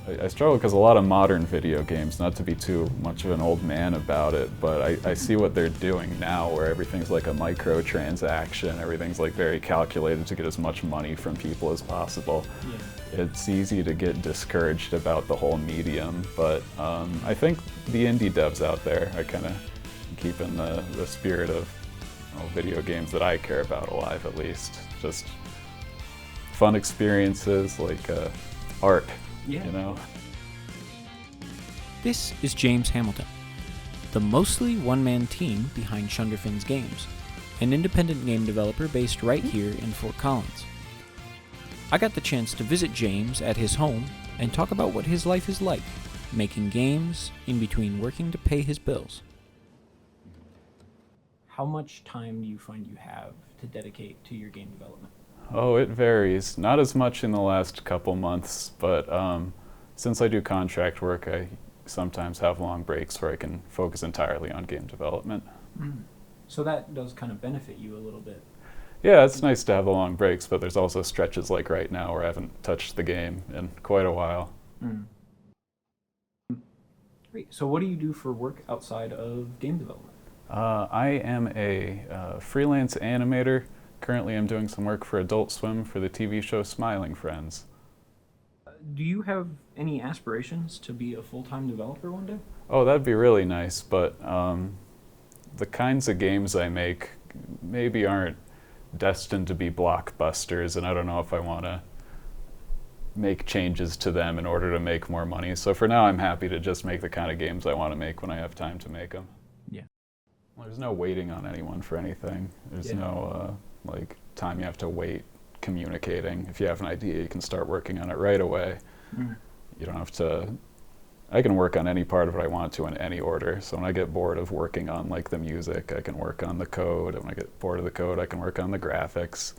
I struggle because a lot of modern video games, not to be too much of an old man about it, but I see what they're doing now where everything's like a microtransaction, everything's like very calculated to get as much money from people as possible. Yeah. It's easy to get discouraged about the whole medium, but I think the indie devs out there are kind of keeping the spirit of video games that I care about alive, at least. Just fun experiences like art. Yeah. You know? This is James Hamilton, the mostly one-man team behind Chunderfins Games, an independent game developer based right here in Fort Collins. I got the chance to visit James at his home and talk about what his life is like, making games in between working to pay his bills. How much time do you find you have to dedicate to your game development? Oh, it varies. Not as much in the last couple months, but since I do contract work, I sometimes have long breaks where I can focus entirely on game development. So that does kind of benefit you a little bit. Yeah, it's nice to have the long breaks, but there's also stretches like right now where I haven't touched the game in quite a while. Great. So what do you do for work outside of game development? I am a freelance animator. Currently, I'm doing some work for Adult Swim for the TV show Smiling Friends. Do you have any aspirations to be a full-time developer one day? Oh, that'd be really nice, but the kinds of games I make maybe aren't destined to be blockbusters, and I don't know if I want to make changes to them in order to make more money. So for now, I'm happy to just make the kind of games I want to make when I have time to make them. Yeah. Well, there's no waiting on anyone for anything. There's no like time you have to wait communicating. If you have an idea, you can start working on it right away. You don't have to. I can work on any part of it I want to in any order. So when I get bored of working on like the music, I can work on the code. And when I get bored of the code, I can work on the graphics.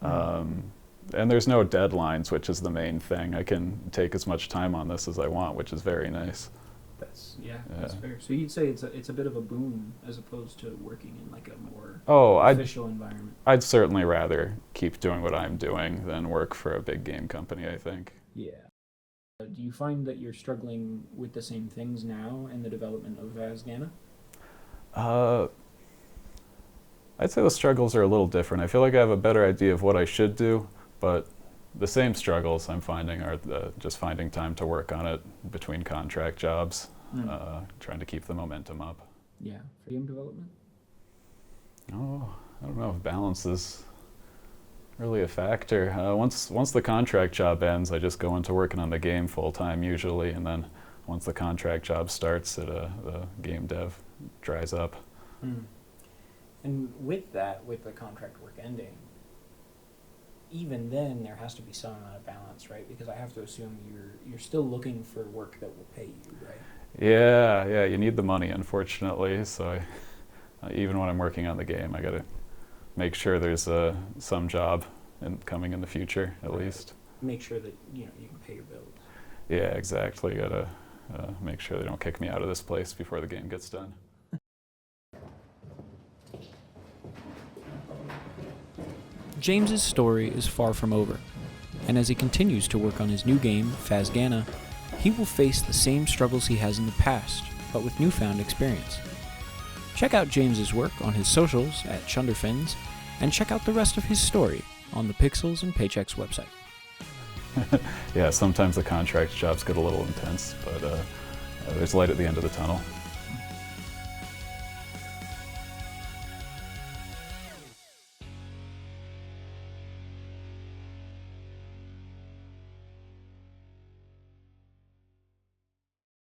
And there's no deadlines, which is the main thing. I can take as much time on this as I want, which is very nice. That's fair. So you'd say it's a bit of a boon as opposed to working in like a more official environment. I'd certainly rather keep doing what I'm doing than work for a big game company, I think. Yeah. Do you find that you're struggling with the same things now in the development of Vazgana? I'd say the struggles are a little different. I feel like I have a better idea of what I should do, but the same struggles I'm finding are just finding time to work on it between contract jobs, trying to keep the momentum up. Yeah. For game development? Oh, I don't know if balance is really a factor. Once the contract job ends, I just go into working on the game full time usually, and then once the contract job starts, the game dev dries up. And with the contract work ending, even then there has to be some amount of balance, right? Because I have to assume you're still looking for work that will pay you, right? Yeah, you need the money, unfortunately. So even when I'm working on the game, I got to make sure there's some job coming in the future, at least. Make sure that you can pay your bills. Yeah, exactly. Got to make sure they don't kick me out of this place before the game gets done. James's story is far from over, and as he continues to work on his new game, Vazgana, he will face the same struggles he has in the past, but with newfound experience. Check out James's work on his socials at Chunderfins, and check out the rest of his story on the Pixels and Paychecks website. Yeah, sometimes the contract jobs get a little intense, but there's light at the end of the tunnel.